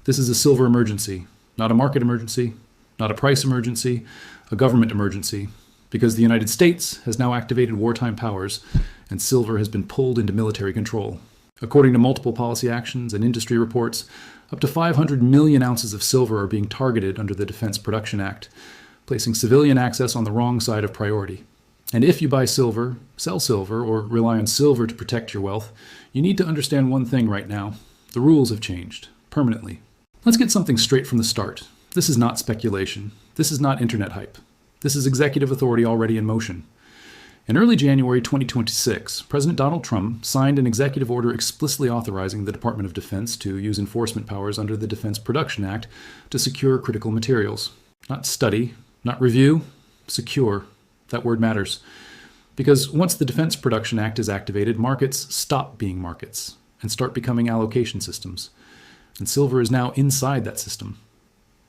This is a silver emergency, not a market emergency, not a price emergency, a government emergency, because the United States has now activated wartime powers and silver has been pulled into military control. According to multiple policy actions and industry reports, up to 500 million ounces of silver are being targeted under the Defense Production Act, placing civilian access on the wrong side of priority. And if you buy silver, sell silver, or rely on silver to protect your wealth, you need to understand one thing right now. The rules have changed, permanently. Let's get something straight from the start. This is not speculation. This is not internet hype. This is executive authority already in motion. In early January 2026, President Donald Trump signed an executive order explicitly authorizing the Department of Defense to use enforcement powers under the Defense Production Act to secure critical materials. Not study, not review, secure. That word matters. Because once the Defense Production Act is activated, markets stop being markets and start becoming allocation systems. And silver is now inside that system.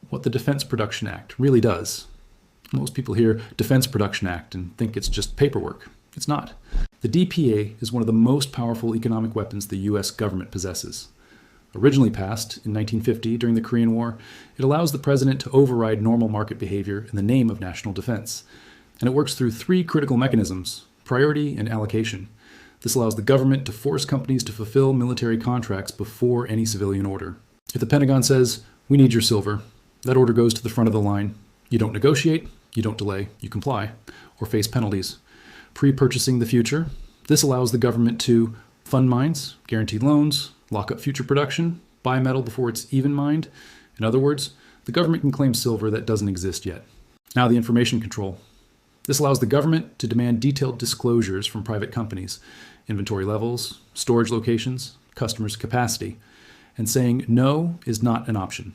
What the Defense Production Act really does. Most people hear Defense Production Act and think it's just paperwork. It's not. The DPA is one of the most powerful economic weapons the U.S. government possesses. Originally passed in 1950 during the Korean War, it allows the president to override normal market behavior in the name of national defense. And it works through three critical mechanisms: priority and allocation. This allows the government to force companies to fulfill military contracts before any civilian order. If the Pentagon says, "We need your silver," that order goes to the front of the line. You don't negotiate, you don't delay, you comply, or face penalties. Pre-purchasing the future. This allows the government to fund mines, guarantee loans, lock up future production, buy metal before it's even mined. In other words, the government can claim silver that doesn't exist yet. Now the information control. This allows the government to demand detailed disclosures from private companies, inventory levels, storage locations, customers' capacity, and saying no is not an option.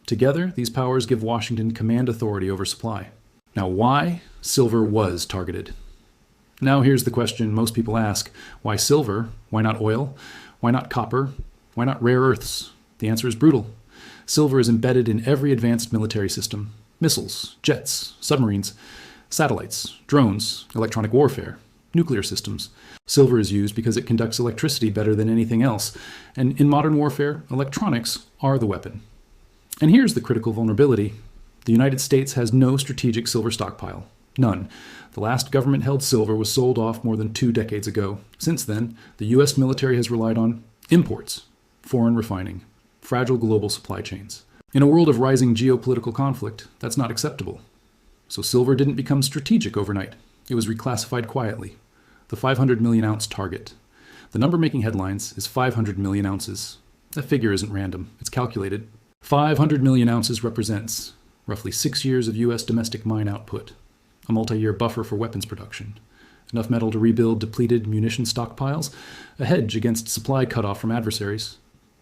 Together, these powers give Washington command authority over supply. Now, why silver was targeted? Now here's the question most people ask. Why silver? Why not oil? Why not copper? Why not rare earths? The answer is brutal. Silver is embedded in every advanced military system: missiles, jets, submarines, satellites, drones, electronic warfare, nuclear systems. Silver is used because it conducts electricity better than anything else. And in modern warfare, electronics are the weapon. And here's the critical vulnerability. The United States has no strategic silver stockpile. None. The last government-held silver was sold off more than 2 decades ago. Since then, the U.S. military has relied on imports, foreign refining, fragile global supply chains. In a world of rising geopolitical conflict, that's not acceptable. So silver didn't become strategic overnight. It was reclassified quietly. The 500 million ounce target. The number making headlines is 500 million ounces. That figure isn't random. It's calculated. 500 million ounces represents roughly 6 years of U.S. domestic mine output, a multi-year buffer for weapons production, enough metal to rebuild depleted munition stockpiles, a hedge against supply cutoff from adversaries.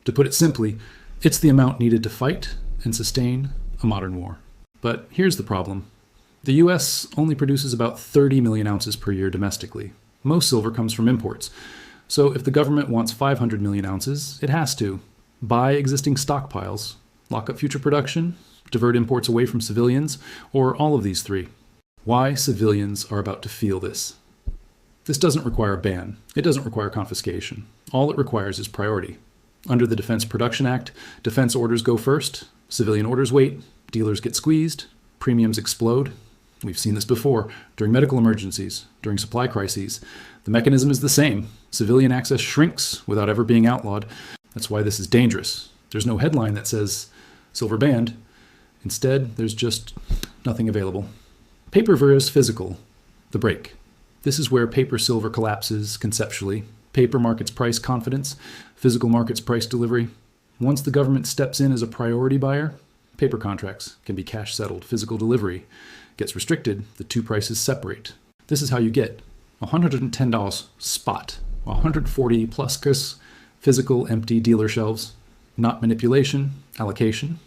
To put it simply, it's the amount needed to fight and sustain a modern war. But here's the problem. The U.S. only produces about 30 million ounces per year domestically. Most silver comes from imports. So if the government wants 500 million ounces, it has to buy existing stockpiles, lock up future production, divert imports away from civilians, or all of these three. Why civilians are about to feel this. This doesn't require a ban. It doesn't require confiscation. All it requires is priority. Under the Defense Production Act, defense orders go first, civilian orders wait, dealers get squeezed, premiums explode. We've seen this before, during medical emergencies, during supply crises. The mechanism is the same. Civilian access shrinks without ever being outlawed. That's why this is dangerous. There's no headline that says, silver banned. Instead, there's just nothing available. Paper versus physical, the break. This is where paper silver collapses conceptually. Paper markets price confidence, physical markets price delivery. Once the government steps in as a priority buyer, paper contracts can be cash settled. Physical delivery gets restricted, the two prices separate. This is how you get $110 spot, $140 plus physical empty dealer shelves, not manipulation, allocation.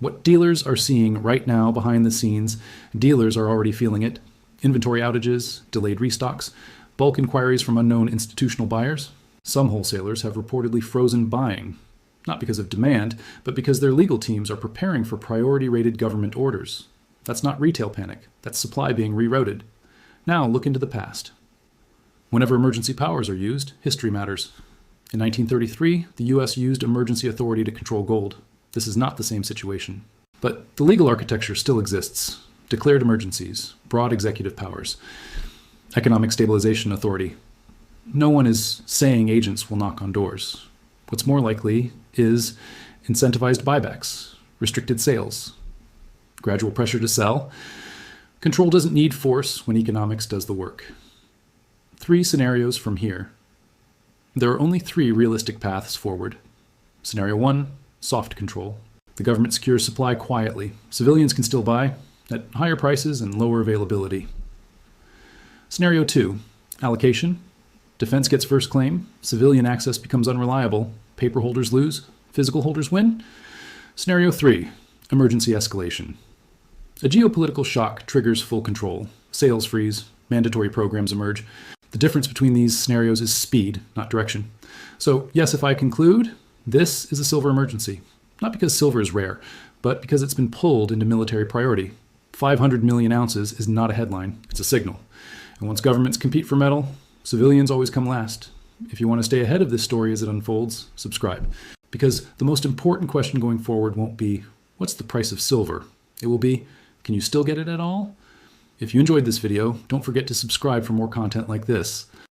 What dealers are seeing right now behind the scenes, dealers are already feeling it. Inventory outages, delayed restocks, bulk inquiries from unknown institutional buyers. Some wholesalers have reportedly frozen buying, not because of demand, but because their legal teams are preparing for priority-rated government orders. That's not retail panic. That's supply being rerouted. Now look into the past. Whenever emergency powers are used, history matters. In 1933, the U.S. used emergency authority to control gold. This is not the same situation. But the legal architecture still exists. Declared emergencies, broad executive powers, economic stabilization authority. No one is saying agents will knock on doors. What's more likely is incentivized buybacks, restricted sales, gradual pressure to sell. Control doesn't need force when economics does the work. 3 scenarios from here. There are only 3 realistic paths forward. Scenario 1, soft control. The government secures supply quietly. Civilians can still buy at higher prices and lower availability. Scenario 2, allocation. Defense gets first claim. Civilian access becomes unreliable. Paper holders lose. Physical holders win. Scenario 3, emergency escalation. A geopolitical shock triggers full control. Sales freeze. Mandatory programs emerge. The difference between these scenarios is speed, not direction. So yes, if I conclude, this is a silver emergency. Not because silver is rare, but because it's been pulled into military priority. 500 million ounces is not a headline, it's a signal. And once governments compete for metal, civilians always come last. If you want to stay ahead of this story as it unfolds, subscribe. Because the most important question going forward won't be, what's the price of silver? It will be, can you still get it at all? If you enjoyed this video, don't forget to subscribe for more content like this.